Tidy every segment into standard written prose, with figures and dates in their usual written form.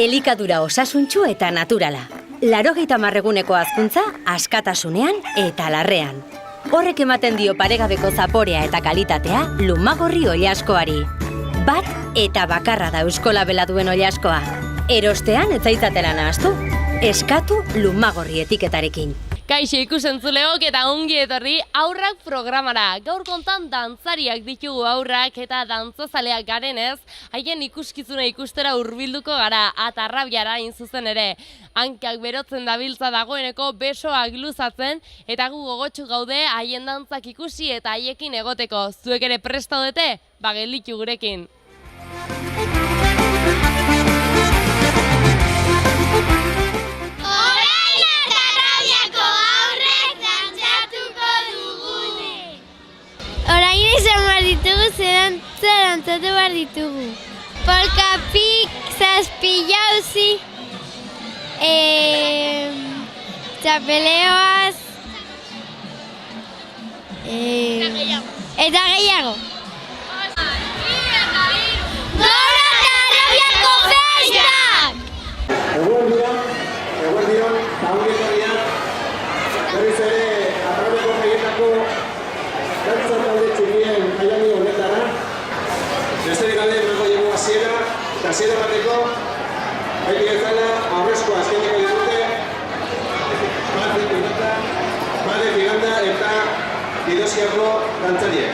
Elikadura osasuntsu eta naturala. 80 eguneko hazkuntza askatasunean eta larrean. Horrek ematen dio paregabeko zaporea eta kalitatea Lumagorri oilaskoari. Bat eta bakarra da euskolabela duen oilaskoa. Erostean ez zaitzatela nahastu. Eskatu Lumagorri etiketarekin. Kaixo ikusentzuleok eta ongi etorri Haurrak programara. Gaur kontan dantzariak ditugu haurrak eta dantzazaleak garenez, haien ikuskizuna ikustera hurbilduko gara, Atarrabiara hain zuzen ere. Hankak berotzen dabiltza dagoeneko besoak luzatzen eta gu gogotsu gaude haien dantzak ikusi eta haiekin egoteko. Zuek ere prest zaudete? Gelditu gurekin. Orain izan behar ditugu, zerantzatu behar ditugu. Polka pik, zazpi jauzi, txapeleoaz, eta gehiago. Gaur Atarrabiako festak! Eguerdion, taungetorriak, berriz ere Atarrabiako feietako dantza talde txurien jaialdi honetara. Besterik gabe emango dugu hasiera bateko, beti bezala aurrezko azkeneko ditute, Made Giganda eta Bidosiako dantzariek.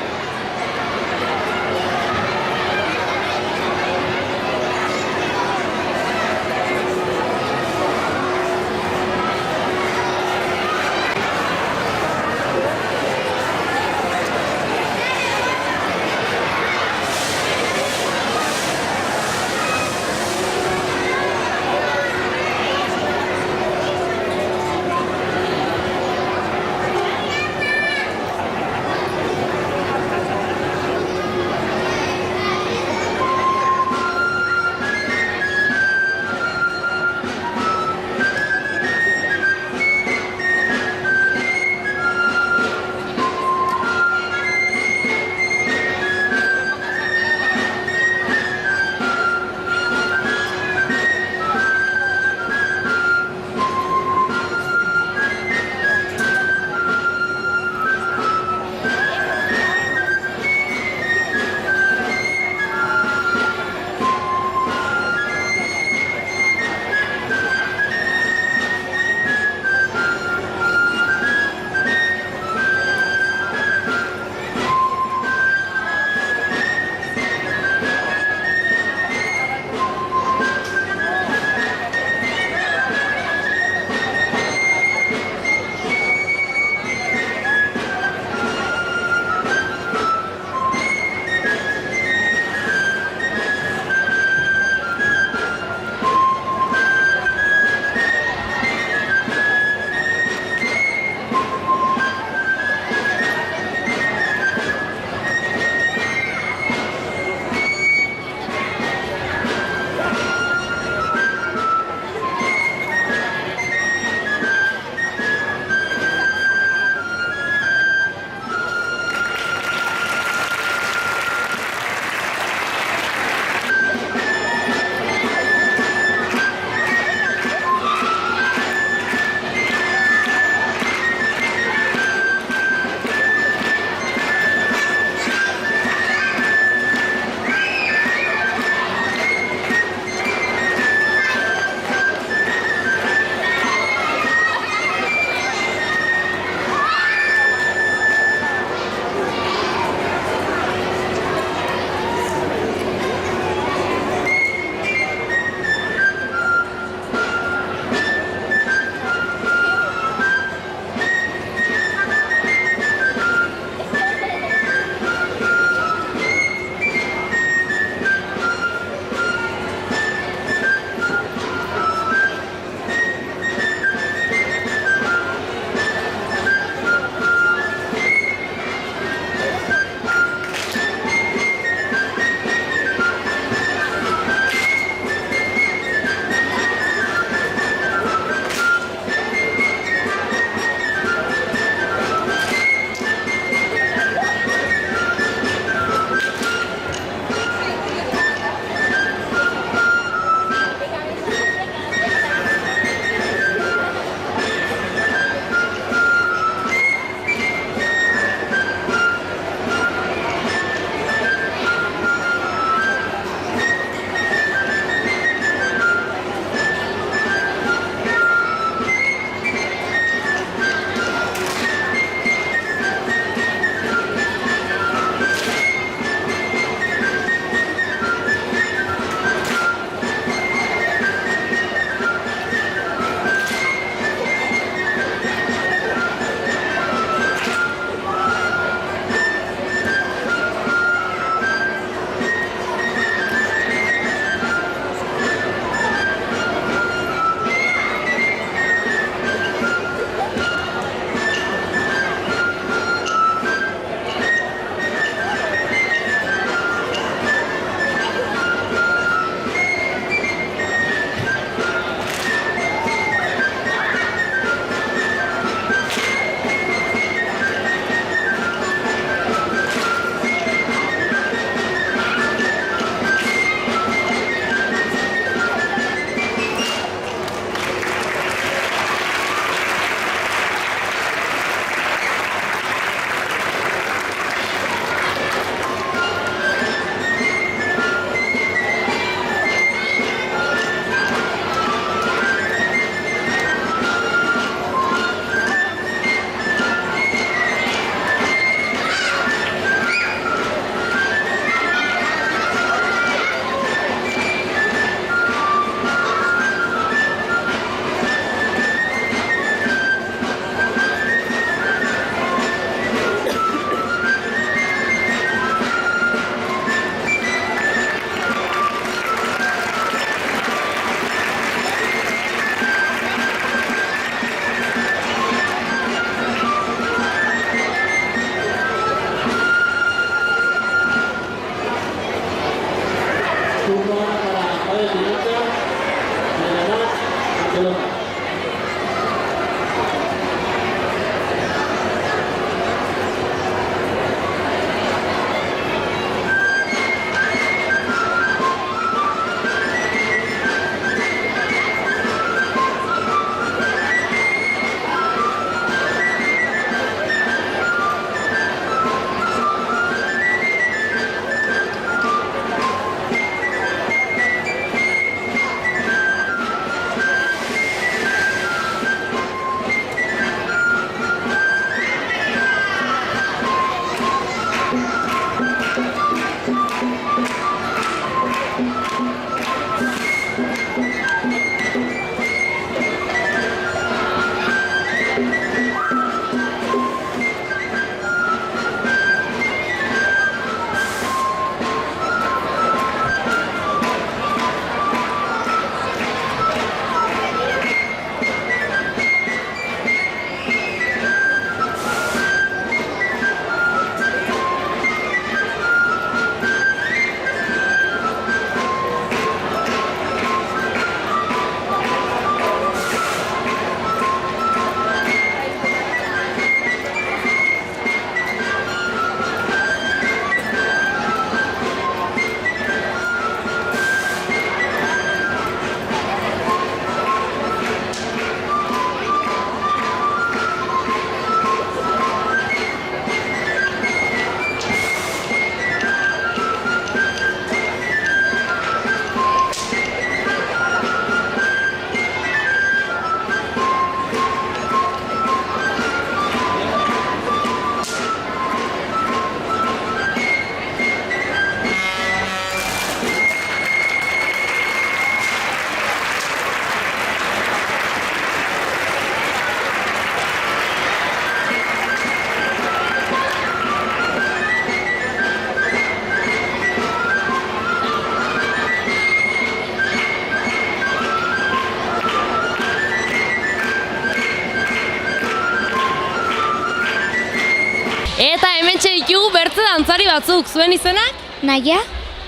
Eta hemen ditugu bertze dantzari batzuk, zuen izenak? Naia?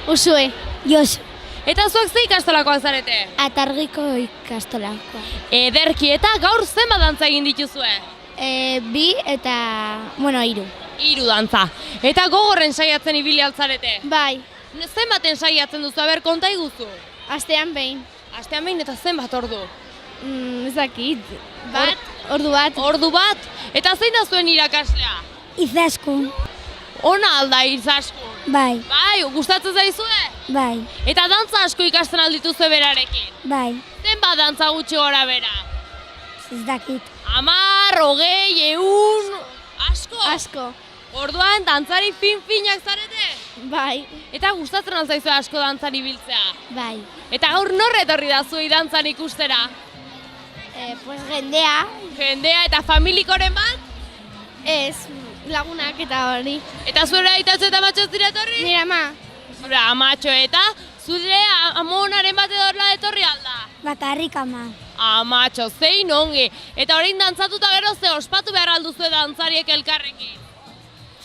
Usue. Josu. Eta zuek ze ikastolakoak zarete? Atargiko ikastolakoa. Ederki, eta gaur zenbat dantza egin dituzue? 2 eta, 3. 3 dantza. Eta gogorren saiatzen ibili altzarete? Bai. Zenbaten saiatzen duzu, aber konta iguzu? Astean behin. Astean behin eta zenbat ordu? Ez dakit. Ordu bat. Ordu bat? Eta zein da zuen irakaslea? Izaskun. Ona alda izaskun? Bai. Bai, gustatzen zaizue? Bai. Eta dantza asko ikasten aldituzue berarekin? Bai. Zenbat dantza gutxi gora bera? Ez dakit. 10, 20, 100, asko? Asko. Orduan, dantzari fin-finak zarete? Bai. Eta gustatzen alzaizue asko dantzari biltzea? Bai. Eta gaur norre etorri da zuei dantzan ikustera? Pues jendea. Jendea eta familikoren bat? Ez, lagunak eta hori. Eta zure aitatxo eta amatxo zira etorri? Nire ama. Zure amatxo eta zure amonaren bat edorla etorri alda? Bakarrik ama. Amatxo, zein ongi. Eta orain dantzatuta gero ze ospatu behar alduzue dantzariek elkarrekin?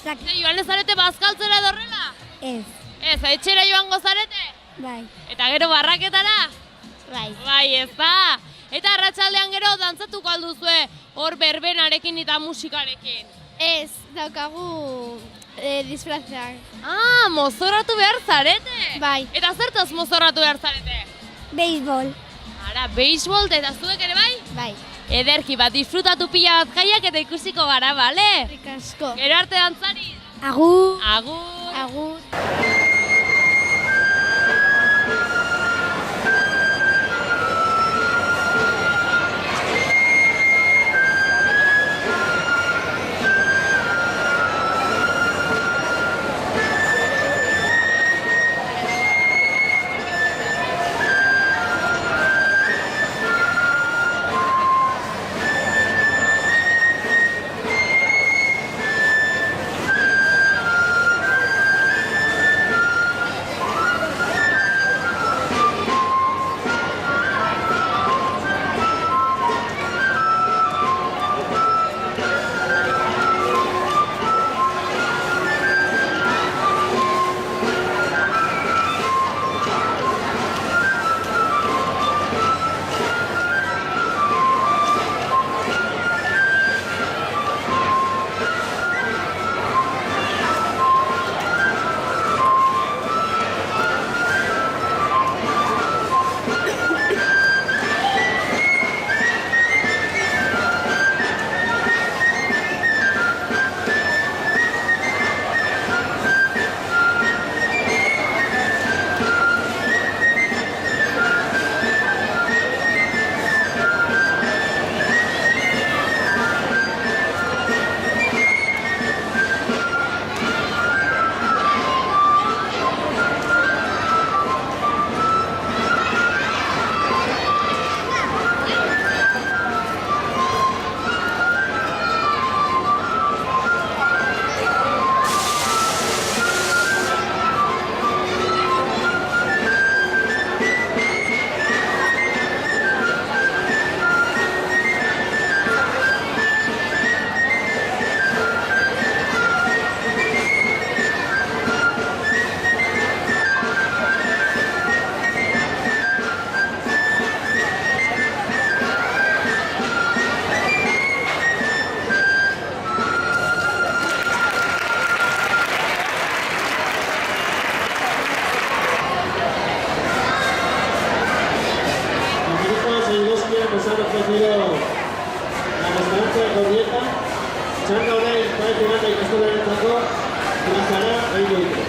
Ze joan ezarete bazkaltzera edorrela? Ez. Ez, etxera joango zarete? Bai. Eta gero barraketara? Bai. Bai, ez da. Eta arratsaldean gero dantzatuko alduzue hor berbenarekin eta musikarekin? Ez, daukagu disfrazak. Mozorratu behar zarete? Bai. Eta zertaz mozorratu behar zarete? Beisbol. Ara, beisbol eta zuek ere bai? Bai. Ederki bat, disfrutatu pila bat jaiak eta ikusiko gara, bale? Rikasko. Gero arte dantzari? Agur. Agur. Agur. Txanda horrein, baitu bat ikastolerentzako, plazara egin dute.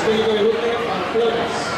Espíritu de Luque, Pamplona.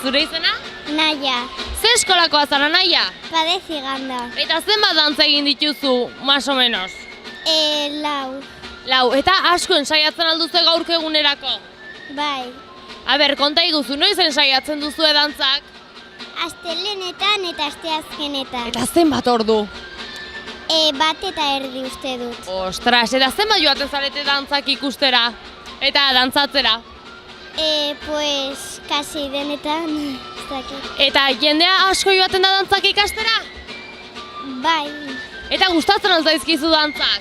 zure izena? Naia, Ze eskolakoa zara naia? padezi ganda. Eta zenbat dantza egin dituzu, más o menos? Lau, Lau, eta asko ensaiatzen alduzu gaurko egunerako? bai. Aber, konta iguzu, noiz ensaiatzen duzu dantzak? Astelenetan eta asteazkenetan. Eta zenbat ordu? Bat eta erdi uste dut. Ostras, eta zenbat joaten zarete dantzak ikustera? Eta dantzatzera? Pues, kasi denetan, ez dakit. Eta jendea asko joaten da dantzak ikastera? Bai, Eta gustatzen alzaizkizu dantzak?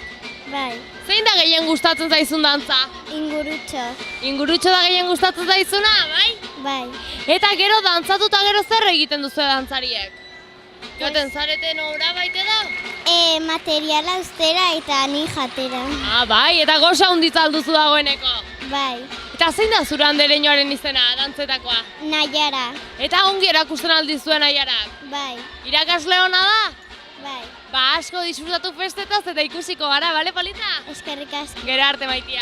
bai. Zein da gehien gustatzen zaizun dantza? Ingurutxo, Ingurutxo da gehien gustatzen zaizuna, bai? bai. Eta gero dantzatu eta gero zer egiten duzu dantzariek? Joaten zareten ora baite da? Materiala ustera eta ni jatera. Ah, bai, eta goza hunditza alduzu dagoeneko. Bai, Eta zein da zure andereñoaren izena, dantzetakoa? Naiara, Eta ongi erakusten aldizuen aiarak. bai, Irakasle hona da? bai. Ba, asko disfrutatu festetaz eta ikusiko gara, bale, Polita? Eskerrik asko. Gero arte, maitia.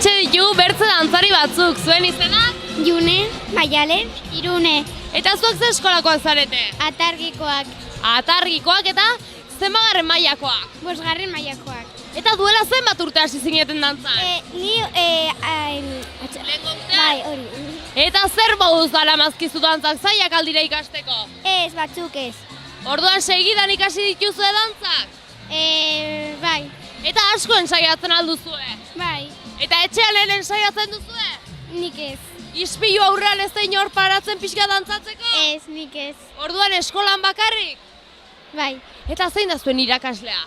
Hementxe ditugu bertze dantzari batzuk, zuen izenak? June, Maialen, Irune, Eta zuek ze eskolakoak zarete? Atargikoak, Atargikoak eta zenbagarren mailakoak. 5. mailakoak. Eta duela zenbat urte hasi zineten dantzan? Lehengo urtean? Bai, hori. Eta zer moduz daramazkizu dantzak zailak aldira ikasteko? Ez, batzuk ez. Orduan segidan ikasi dituzue dantzak? Bai, Eta asko ensaiatzen alduzue? bai, Eta etxean ere ensaiatzen duzue? nik ez. Ispilu aurrean ez da inor paratzen pixka dantzatzeko? Ez, nik ez. Orduan eskolan bakarrik? Bai, Eta zein da zuen irakaslea?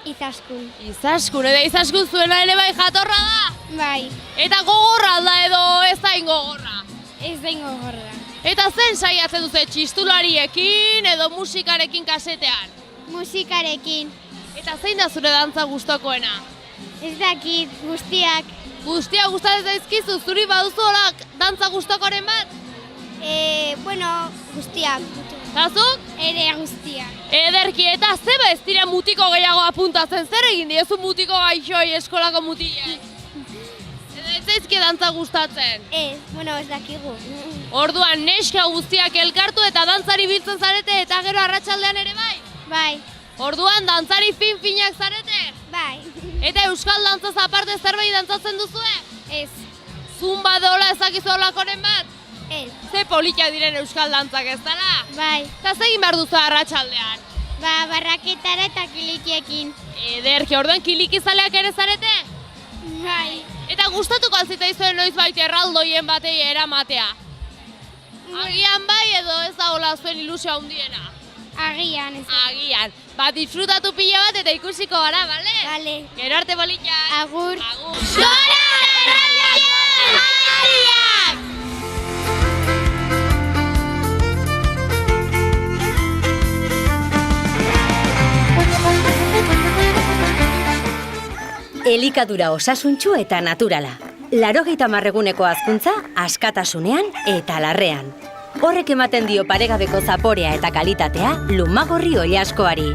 Izaskun. Izaskun, eta Izaskun zuena ere bai jatorra da? Bai, Eta gogorra da edo ez da gogorra? ez daingo gorra. Eta zen saiatzen duzu txistulariekin edo musikarekin kasetean? Musikarekin, Eta zein da zure dantza gustokoena? ez dakit, guztiak. Guztia gustatzen zaizkizu, zuri baduzu hola dantza gustokoren bat? Bueno, guztiak. Eta zuk? Ere guztiak. Ederki, eta zeba ez dira mutiko gehiago apuntatzen, zer egin diezu mutiko gaixoi eskolako mutilek? Edo ez zaizki dantza gustatzen? Ez, bueno, ez dakigu. Orduan neska guztiak elkartu eta dantzari biltzen zarete eta gero arratsaldean ere bai? Bai, Orduan dantzari fin-finak zarete? bai, Eta euskal dantzaz aparte zerbait dantzatzen duzue? ez, Zumba dola ezakizu holakoren bat? ez, Ze politia diren euskal dantzak ez dara? bai. Eta zegin behar duzu arratsaldean? Barraketara eta kilikiekin. Ederki, orduan kilikizaleak ere zarete? Bai, Eta gustatuko alzitaizuen noizbait erraldoien batei eramatea? Agian bai edo ez da hola zuen ilusio handiena? agian ez. Agian. Disfrutatu pila bat eta ikusiko gara, bale? Bale, Gero arte politia. agur. Agur. Gora erradiatzen Mariak! Elikadura osasuntsu eta naturala. 80 eguneko hazkuntza askatasunean eta larrean. Horrek ematen dio paregabeko zaporea eta kalitatea Lumagorri oilaskoari.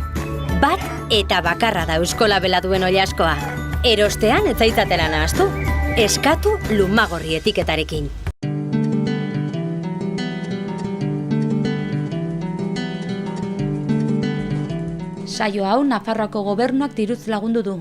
Bat eta bakarra da euskolabela duen oilaskoa. Erostean ez zaitzatela nahastu. Eskatu Lumagorri etiketarekin. Saio hau Nafarroako gobernuak diruz lagundu du.